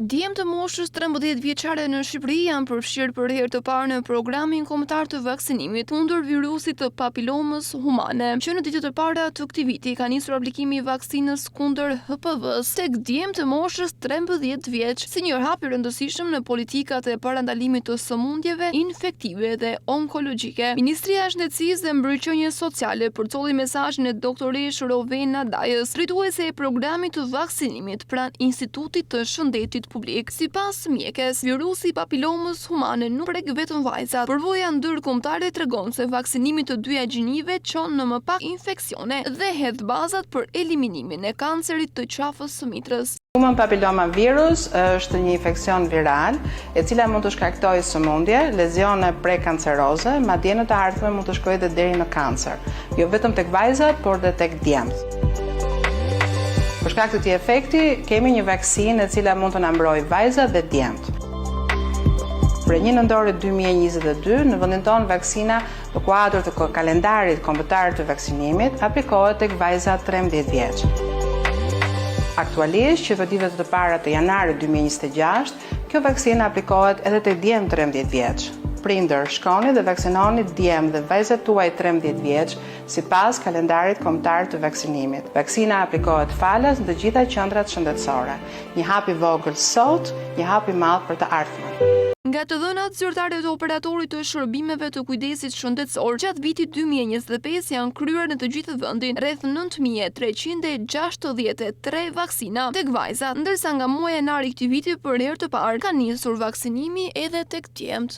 Djemt të moshës 13 vjeçare në Shqipëri janë përfshirë për herë të parë në programin kombëtar të vaksinimit kundër virusit të papilomës humane, që në ditët e para të këtij viti ka nisur aplikimi i vaksinës kundër HPV-s tek djemt të moshës 13 vjeç, si një hap i rëndësishëm në politikat e parandalimit të sëmundjeve infektive dhe onkologjike. Ministria e Shëndetësisë dhe Mbrojtjes Sociale përcolli mesazhin e doktoresh Rovena Dajës, drejtuese e programit të vaksinimit pranë Institutit të Shëndetit publik. Sipas mjekes, virusi papilomës humane nuk prek vetëm vajzat. Përvoja ndërkombëtare tregon se vaksinimi të dyja gjinive çon në më pak infeksione dhe hedh bazat për eliminimin e kancerit të qafës së mitrës. Human papilloma virus është një infekcion viral e cila mund të shkaktojë sëmundje, lezione prekanceroze, madje në të ardhmen mund të shkojë deri në kancer, jo vetëm tek vajzat, por edhe tek djemt. Për shkak të këtij efekti, kemi një vaksinë e cila mund të na mbrojë vajzat dhe djemt. Për 1 nëntorit 2022, në vendin tonë vaksina në kuadër të kalendarit kombëtar të vaksinimit aplikohet tek vajzat 13 vjeç. Aktualisht, që vitet të para të janarit 2026, kjo vaksinë aplikohet edhe tek djemt 13 vjeç. Prindër, shkoni dhe vaksinoni djemt dhe vajzat tuaj 13 vjeç sipas kalendarit kombëtar të vaksinimit. Vaksina aplikohet falas në të gjitha qendrat shëndetësore. Një hap i vogël sot, një hap i madh për të ardhmen. Nga të dhënat zyrtare të operatorit të shërbimeve të kujdesit shëndetësor, gjatë vitit 2025 janë kryer në të gjithë vendin rreth 9363 vaksina tek vajzat, ndërsa nga muaji janar i këtij viti për herë të parë ka nisur vaksinimi edhe tek djemt.